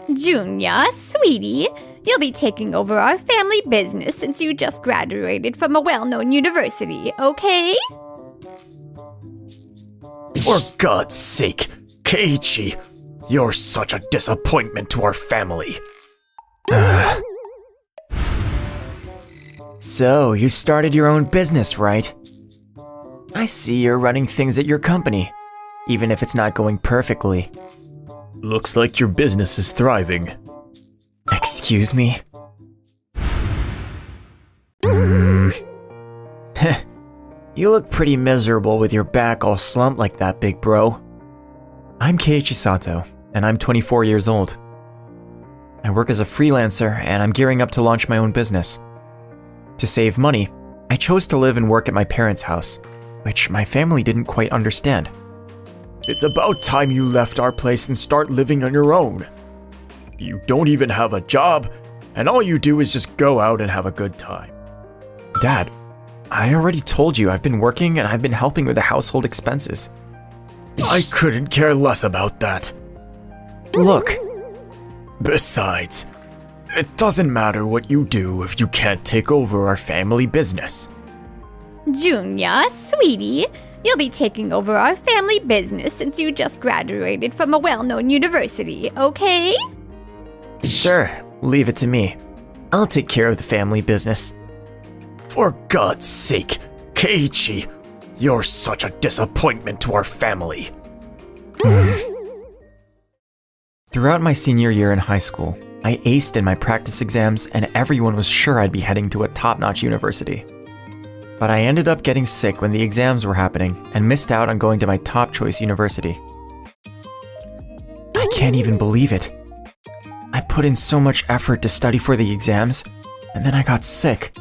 Junya, sweetie, you'll be taking over our family business since you just graduated from a well-known university, okay? For God's sake, Keiichi, you're such a disappointment to our family. So, you started your own business, right? I see you're running things at your company, even if it's not going perfectly. Looks like your business is thriving. Excuse me? You look pretty miserable with your back all slumped like that, big bro. I'm Keiichi Sato, and I'm 24 years old. I work as a freelancer, and I'm gearing up to launch my own business. To save money, I chose to live and work at my parents' house, which my family didn't quite understand. It's about time you left our place and start living on your own. You don't even have a job, and all you do is just go out and have a good time. Dad, I already told you I've been working and I've been helping with the household expenses. I couldn't care less about that. Look. Besides, it doesn't matter what you do if you can't take over our family business. Junya, sweetie, you'll be taking over our family business since you just graduated from a well-known university, okay? Sure, leave it to me. I'll take care of the family business. For God's sake, Keiichi, you're such a disappointment to our family. Throughout my senior year in high school, I aced in my practice exams and everyone was sure I'd be heading to a top-notch university. But I ended up getting sick when the exams were happening and missed out on going to my top choice university. I can't even believe it. I put in so much effort to study for the exams, and then I got sick.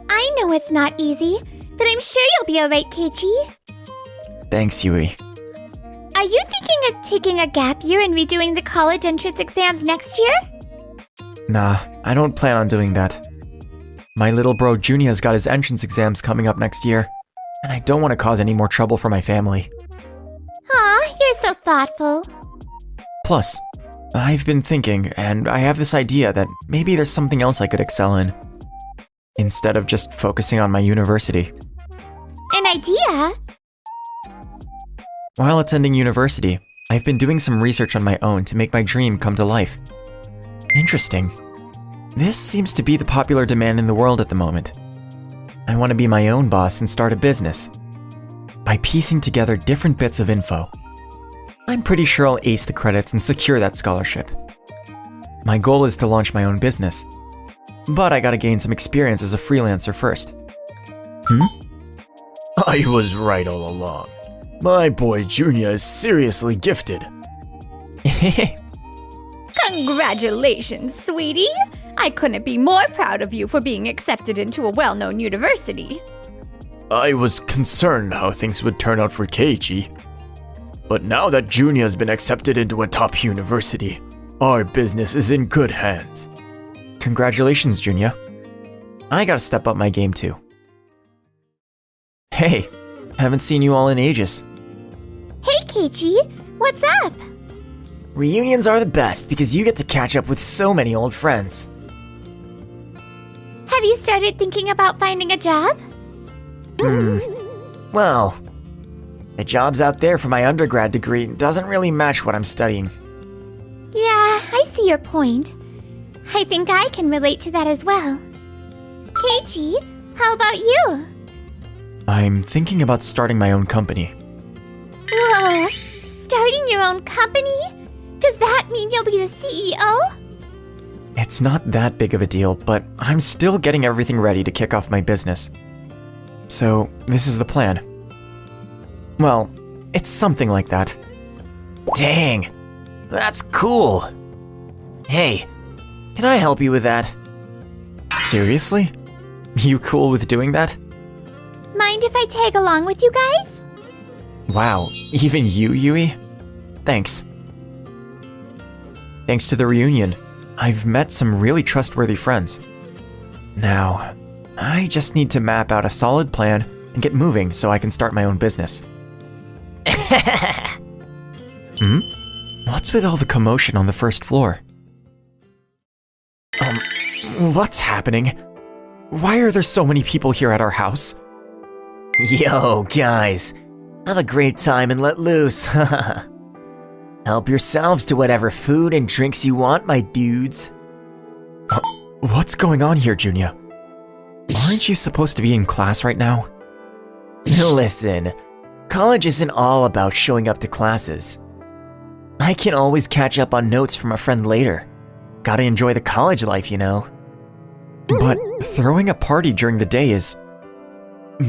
I know it's not easy, but I'm sure you'll be alright, Keiichi. Thanks, Yui. Are you thinking of taking a gap year and redoing the college entrance exams next year? Nah, I don't plan on doing that. My little bro Junia's got his entrance exams coming up next year, and I don't want to cause any more trouble for my family. Aw, you're so thoughtful. Plus, I've been thinking, and I have this idea that maybe there's something else I could excel in, instead of just focusing on my university. An idea? While attending university, I've been doing some research on my own to make my dream come to life. Interesting. This seems to be the popular demand in the world at the moment. I want to be my own boss and start a business. By piecing together different bits of info, I'm pretty sure I'll ace the credits and secure that scholarship. My goal is to launch my own business, but I gotta gain some experience as a freelancer first. I was right all along. My boy Junya is seriously gifted. Congratulations, sweetie! I couldn't be more proud of you for being accepted into a well-known university. I was concerned how things would turn out for Keiichi. But now that Junya has been accepted into a top university, our business is in good hands. Congratulations, Junya. I gotta step up my game too. Hey, haven't seen you all in ages. Hey, Keiichi, what's up? Reunions are the best because you get to catch up with so many old friends. Have you started thinking about finding a job? Well, the jobs out there for my undergrad degree doesn't really match what I'm studying. Yeah, I see your point. I think I can relate to that as well. Keiichi, how about you? I'm thinking about starting my own company. Whoa, starting your own company? Does that mean you'll be the CEO? It's not that big of a deal, but I'm still getting everything ready to kick off my business. So, this is the plan. Well, it's something like that. Dang, that's cool. Hey, can I help you with that? Seriously? You cool with doing that? Mind if I tag along with you guys? Wow, even you, Yui? Thanks. Thanks to the reunion, I've met some really trustworthy friends. Now, I just need to map out a solid plan and get moving so I can start my own business. What's with all the commotion on the first floor? What's happening? Why are there so many people here at our house? Yo, guys, have a great time and let loose. Help yourselves to whatever food and drinks you want, my dudes. What's going on here, Junya? Aren't you supposed to be in class right now? Listen, college isn't all about showing up to classes. I can always catch up on notes from a friend later. Gotta enjoy the college life, you know. But throwing a party during the day is...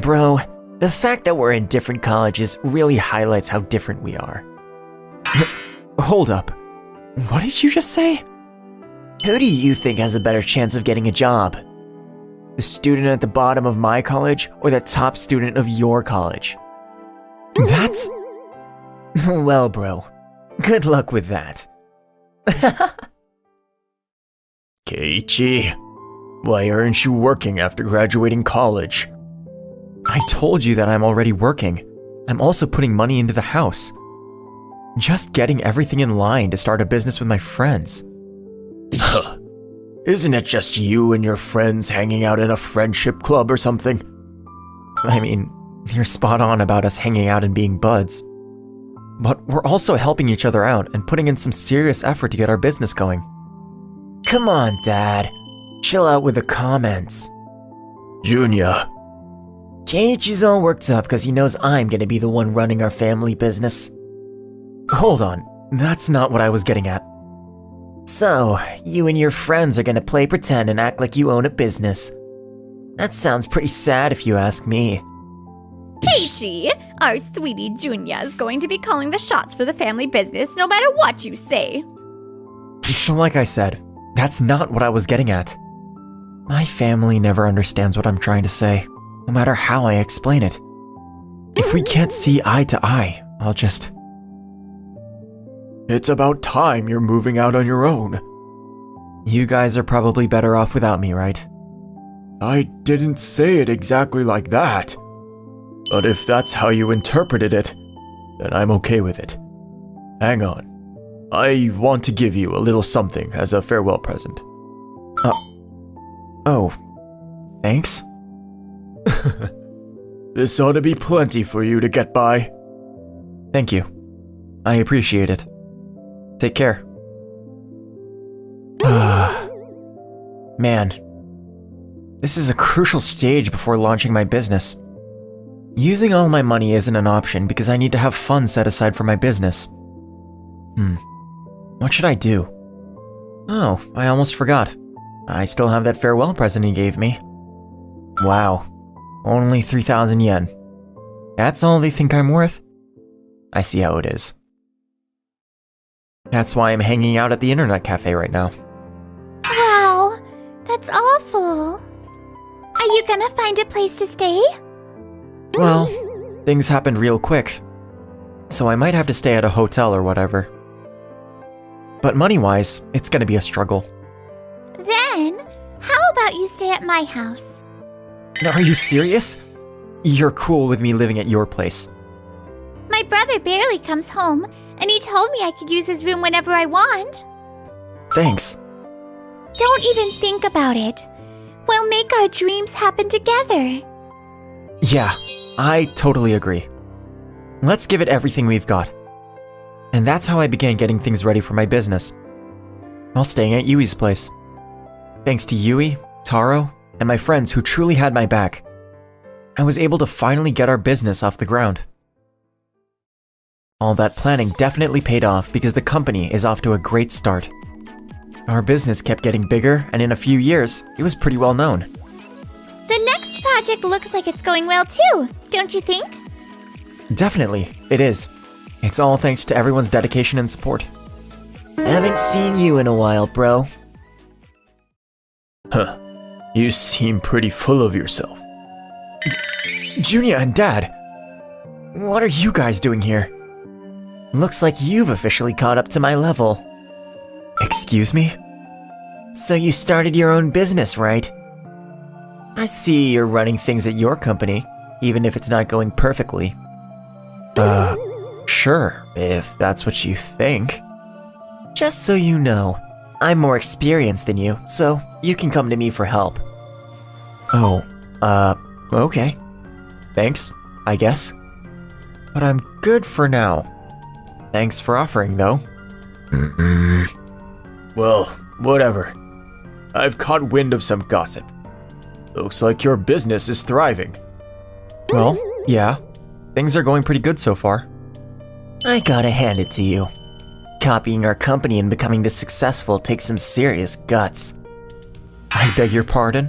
Bro, the fact that we're in different colleges really highlights how different we are. Hold up. What did you just say? Who do you think has a better chance of getting a job? The student at the bottom of my college or the top student of your college? That's... Well, bro, good luck with that. Keiichi, why aren't you working after graduating college? I told you that I'm already working. I'm also putting money into the house. Just getting everything in line to start a business with my friends. Huh. Isn't it just you and your friends hanging out in a friendship club or something? I mean, you're spot on about us hanging out and being buds. But we're also helping each other out and putting in some serious effort to get our business going. Come on, Dad. Chill out with the comments. Junya. Keiichi's all worked up because he knows I'm gonna be the one running our family business. Hold on, that's not what I was getting at. So, you and your friends are gonna play pretend and act like you own a business. That sounds pretty sad if you ask me. Keiichi, our sweetie Junya is going to be calling the shots for the family business no matter what you say. So like I said, that's not what I was getting at. My family never understands what I'm trying to say, no matter how I explain it. If we can't see eye to eye, I'll just... It's about time you're moving out on your own. You guys are probably better off without me, right? I didn't say it exactly like that. But if that's how you interpreted it, then I'm okay with it. Hang on. I want to give you a little something as a farewell present. Oh, thanks? This ought to be plenty for you to get by. Thank you. I appreciate it. Take care. Man, this is a crucial stage before launching my business. Using all my money isn't an option because I need to have funds set aside for my business. What should I do? Oh, I almost forgot. I still have that farewell present he gave me. Wow, only 3,000 yen. That's all they think I'm worth? I see how it is. That's why I'm hanging out at the internet cafe right now. Wow, that's awful. Are you gonna find a place to stay? Well, things happened real quick, so I might have to stay at a hotel or whatever. But money-wise, it's gonna be a struggle. Then, how about you stay at my house? Are you serious? You're cool with me living at your place. My brother barely comes home, and he told me I could use his room whenever I want. Thanks. Don't even think about it. We'll make our dreams happen together. Yeah, I totally agree. Let's give it everything we've got. And that's how I began getting things ready for my business. While staying at Yui's place. Thanks to Yui, Taro, and my friends who truly had my back, I was able to finally get our business off the ground. All that planning definitely paid off because the company is off to a great start. Our business kept getting bigger, and in a few years, it was pretty well known. The next project looks like it's going well too, don't you think? Definitely, it is. It's all thanks to everyone's dedication and support. Haven't seen you in a while, bro. Huh. You seem pretty full of yourself. Junya and Dad, what are you guys doing here? Looks like you've officially caught up to my level. Excuse me? So you started your own business, right? I see you're running things at your company, even if it's not going perfectly. Sure, if that's what you think. Just so you know, I'm more experienced than you, so you can come to me for help. Oh, okay. Thanks, I guess. But I'm good for now. Thanks for offering, though. Well, whatever. I've caught wind of some gossip. Looks like your business is thriving. Well, yeah. Things are going pretty good so far. I gotta hand it to you. Copying our company and becoming this successful takes some serious guts. I beg your pardon?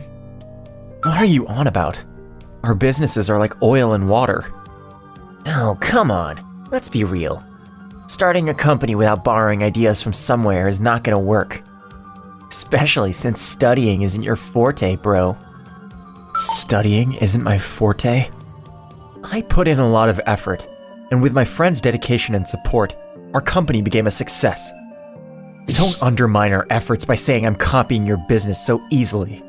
What are you on about? Our businesses are like oil and water. Oh, come on. Let's be real. Starting a company without borrowing ideas from somewhere is not gonna work. Especially since studying isn't your forte, bro. Studying isn't my forte? I put in a lot of effort, and with my friends' dedication and support, our company became a success. Don't undermine our efforts by saying I'm copying your business so easily.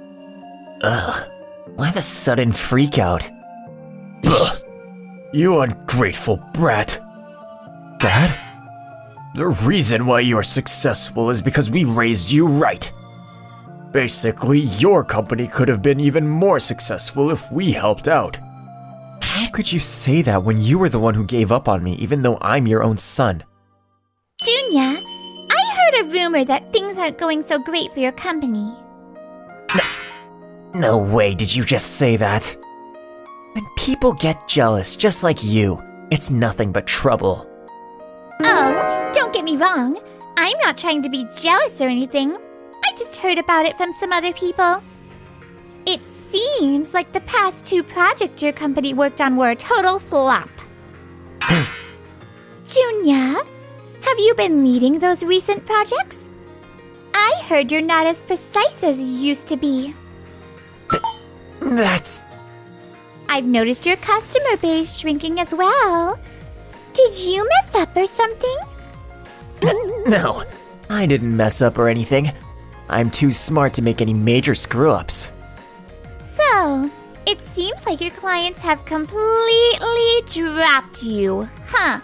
Ugh. Why the sudden freakout? Ugh. You ungrateful brat. Dad? The reason why you are successful is because we raised you right. Basically, your company could have been even more successful if we helped out. How could you say that when you were the one who gave up on me, even though I'm your own son? Junya, I heard a rumor that things aren't going so great for your company. No way did you just say that. When people get jealous just like you, it's nothing but trouble. Oh, don't get me wrong. I'm not trying to be jealous or anything. I just heard about it from some other people. It seems like the past 2 projects your company worked on were a total flop. Junya, have you been leading those recent projects? I heard you're not as precise as you used to be. That's... I've noticed your customer base shrinking as well. Did you mess up or something? No, I didn't mess up or anything. I'm too smart to make any major screw-ups. So, it seems like your clients have completely dropped you, huh?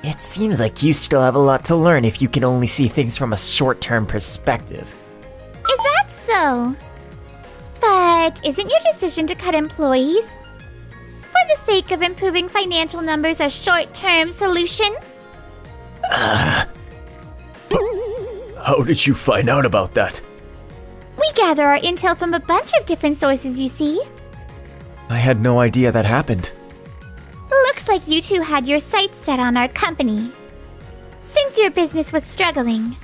It seems like you still have a lot to learn if you can only see things from a short-term perspective. Is that so? But isn't your decision to cut employees for the sake of improving financial numbers a short-term solution? How did you find out about that? We gather our intel from a bunch of different sources, you see. I had no idea that happened. Looks like you two had your sights set on our company, since your business was struggling.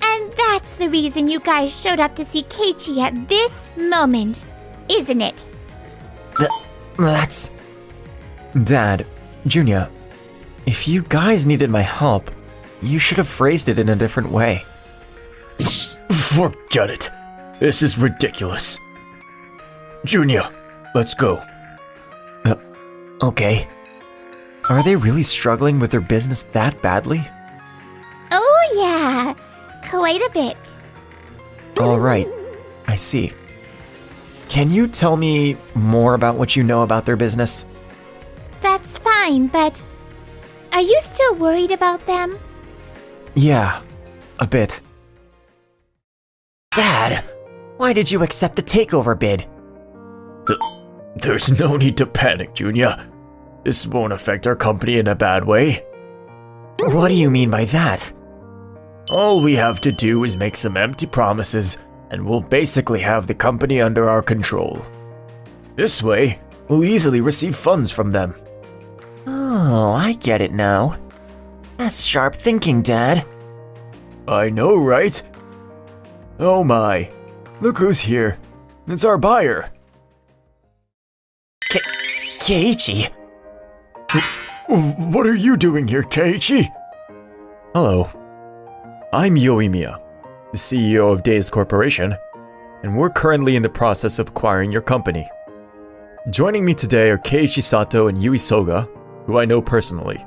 And that's the reason you guys showed up to see Keiichi at this moment, isn't it? That's... Dad, Junya, if you guys needed my help, you should have phrased it in a different way. Forget it. This is ridiculous. Junya, let's go. Okay. Are they really struggling with their business that badly? Oh yeah, quite a bit. All right, I see. Can you tell me more about what you know about their business? That's fine, but are you still worried about them? Yeah, a bit. Dad, why did you accept the takeover bid? There's no need to panic, Junya. This won't affect our company in a bad way. What do you mean by that? All we have to do is make some empty promises, and we'll basically have the company under our control. This way, we'll easily receive funds from them. Oh, I get it now. That's sharp thinking, Dad. I know, right? Oh my, look who's here. It's our buyer. Keiichi? What are you doing here, Keiichi? Hello. I'm Yoimiya, the CEO of Days Corporation, and we're currently in the process of acquiring your company. Joining me today are Keiichi Sato and Yui Soga, who I know personally.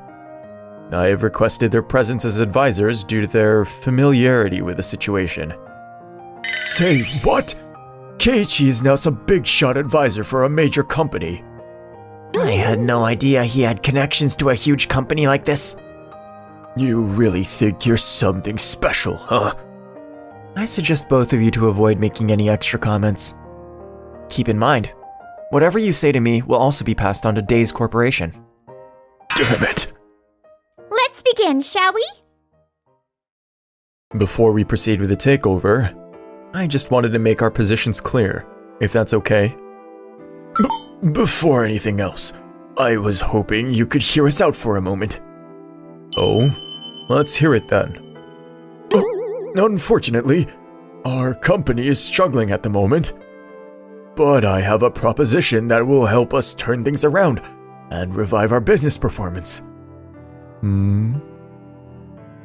I have requested their presence as advisors due to their familiarity with the situation. Say what? Keiichi is now some big shot advisor for a major company. I had no idea he had connections to a huge company like this. You really think you're something special, huh? I suggest both of you to avoid making any extra comments. Keep in mind, whatever you say to me will also be passed on to Days Corporation. Damn it. Let's begin, shall we? Before we proceed with the takeover, I just wanted to make our positions clear, if that's okay. Before anything else, I was hoping you could hear us out for a moment. Oh, let's hear it then. Unfortunately, our company is struggling at the moment. But I have a proposition that will help us turn things around and revive our business performance.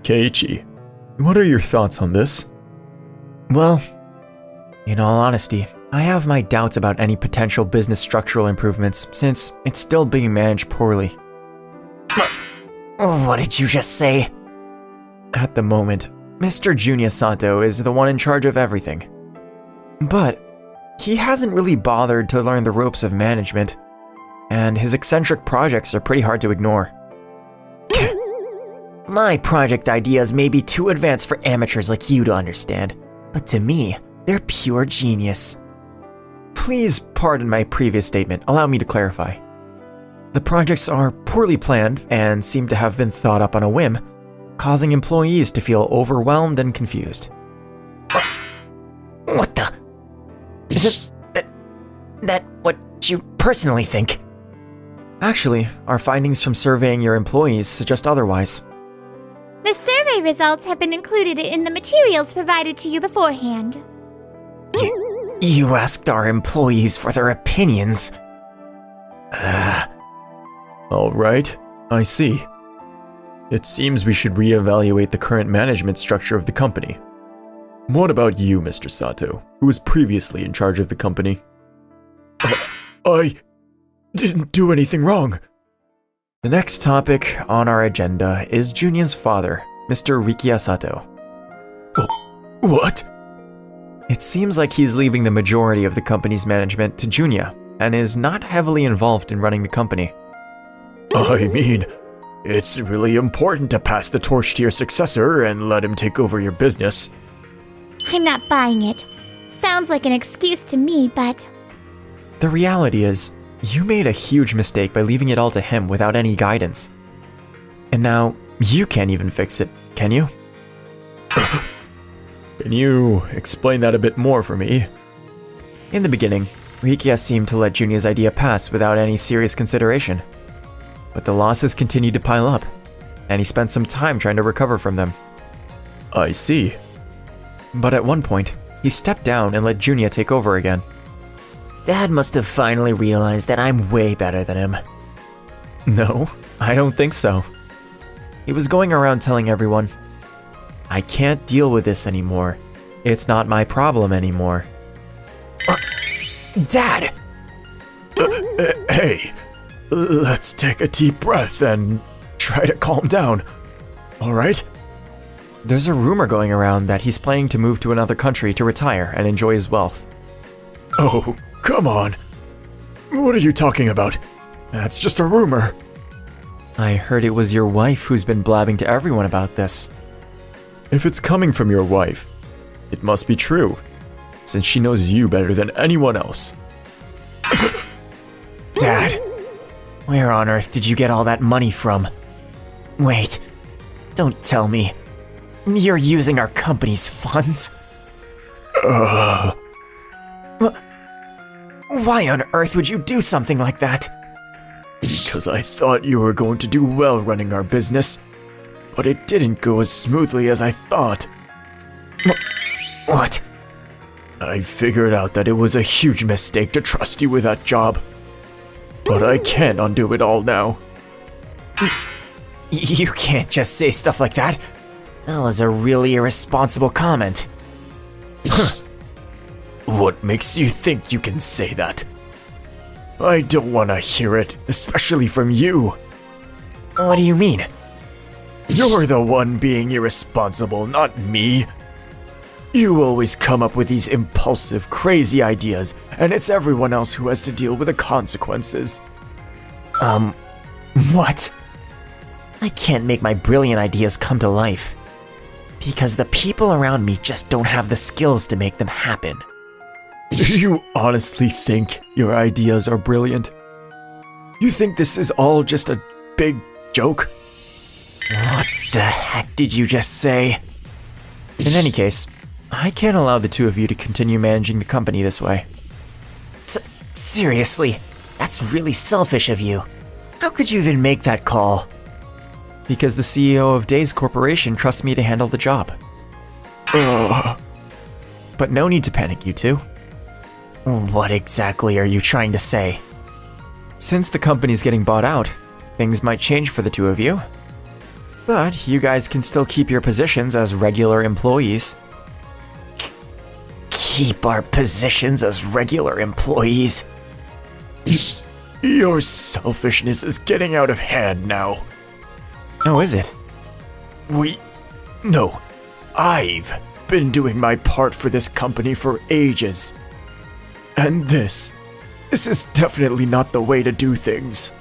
Keiichi, what are your thoughts on this? Well, in all honesty, I have my doubts about any potential business structural improvements since it's still being managed poorly. What did you just say? At the moment, Mr. Junya Sato is the one in charge of everything. But he hasn't really bothered to learn the ropes of management, and his eccentric projects are pretty hard to ignore. My project ideas may be too advanced for amateurs like you to understand, but to me, they're pure genius. Please pardon my previous statement, allow me to clarify. The projects are poorly planned and seem to have been thought up on a whim, causing employees to feel overwhelmed and confused. What the? Isn't that what you personally think? Actually, our findings from surveying your employees suggest otherwise. The survey results have been included in the materials provided to you beforehand. You asked our employees for their opinions. All right, I see. It seems we should reevaluate the current management structure of the company. What about you, Mr. Sato, who was previously in charge of the company? I didn't do anything wrong. The next topic on our agenda is Junya's father, Mr. Rikiya Sato. What? It seems like he's leaving the majority of the company's management to Junya and is not heavily involved in running the company. I mean, it's really important to pass the torch to your successor and let him take over your business. I'm not buying it. Sounds like an excuse to me, but... The reality is, you made a huge mistake by leaving it all to him without any guidance. And now, you can't even fix it, can you? Can you explain that a bit more for me? In the beginning, Rikiya seemed to let Junya's idea pass without any serious consideration. But the losses continued to pile up, and he spent some time trying to recover from them. I see. But at one point, he stepped down and let Junya take over again. Dad must have finally realized that I'm way better than him. No, I don't think so. He was going around telling everyone, I can't deal with this anymore. It's not my problem anymore. Dad! Hey, let's take a deep breath and try to calm down, alright? There's a rumor going around that he's planning to move to another country to retire and enjoy his wealth. Oh, come on. What are you talking about? That's just a rumor. I heard it was your wife who's been blabbing to everyone about this. If it's coming from your wife, it must be true, since she knows you better than anyone else. Dad, where on earth did you get all that money from? Wait, don't tell me. You're using our company's funds? Why on earth would you do something like that? Because I thought you were going to do well running our business, but it didn't go as smoothly as I thought. What? I figured out that it was a huge mistake to trust you with that job. But I can't undo it all now. You can't just say stuff like that. That was a really irresponsible comment. What makes you think you can say that? I don't want to hear it, especially from you. What do you mean? You're the one being irresponsible, not me. You always come up with these impulsive, crazy ideas, and it's everyone else who has to deal with the consequences. What? I can't make my brilliant ideas come to life. Because the people around me just don't have the skills to make them happen. Do you honestly think your ideas are brilliant? You think this is all just a big joke? What the heck did you just say? In any case, I can't allow the two of you to continue managing the company this way. Seriously, that's really selfish of you. How could you even make that call? Because the CEO of Days Corporation trusts me to handle the job. But no need to panic, you two. What exactly are you trying to say? Since the company's getting bought out, things might change for the two of you. But you guys can still keep your positions as regular employees. Keep our positions as regular employees? Your selfishness is getting out of hand now. Oh, is it? No. I've been doing my part for this company for ages. And this is definitely not the way to do things.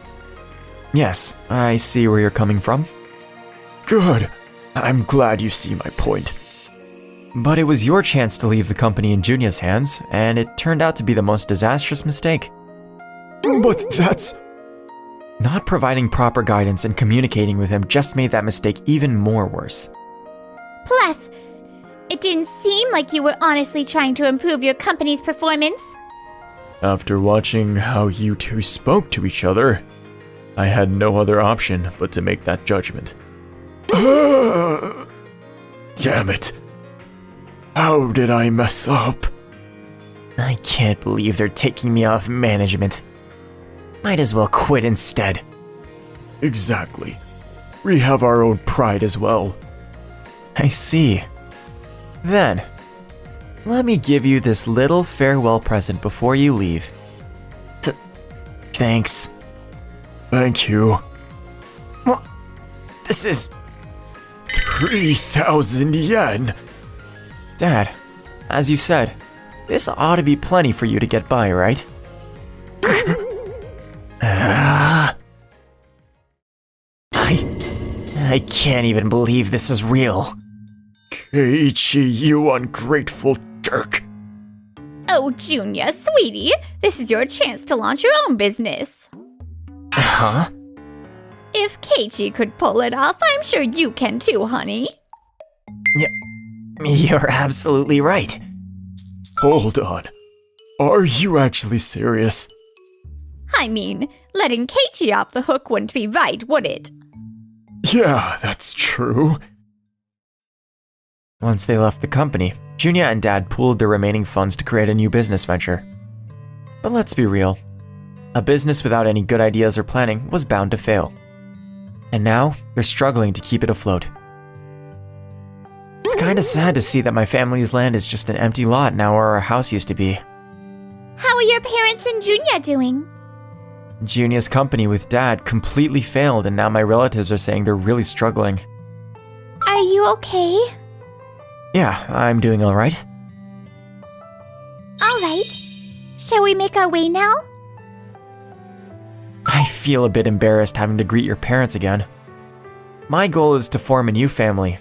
Yes, I see where you're coming from. Good. I'm glad you see my point. But it was your chance to leave the company in Junia's hands, and it turned out to be the most disastrous mistake. But that's... Not providing proper guidance and communicating with him just made that mistake even more worse. Plus, it didn't seem like you were honestly trying to improve your company's performance. After watching how you two spoke to each other, I had no other option but to make that judgment. Damn it. How did I mess up? I can't believe they're taking me off management. Might as well quit instead. Exactly. We have our own pride as well. I see. Then, let me give you this little farewell present before you leave. Thanks. Thank you. Well, this is... 3,000 yen! Dad, as you said, this ought to be plenty for you to get by, right? I can't even believe this is real. Keiichi, you ungrateful jerk. Oh, Junya, sweetie, this is your chance to launch your own business. Huh? If Keiichi could pull it off, I'm sure you can too, honey. You're absolutely right. Hold on. Are you actually serious? I mean, letting Keiichi off the hook wouldn't be right, would it? Yeah, that's true. Once they left the company, Junya and Dad pooled their remaining funds to create a new business venture. But let's be real. A business without any good ideas or planning was bound to fail. And now, they're struggling to keep it afloat. It's kinda sad to see that my family's land is just an empty lot now where our house used to be. How are your parents and Junya doing? Junia's company with Dad completely failed, and now my relatives are saying they're really struggling. Are you okay? Yeah, I'm doing alright. Alright. Shall we make our way now? I feel a bit embarrassed having to greet your parents again. My goal is to form a new family,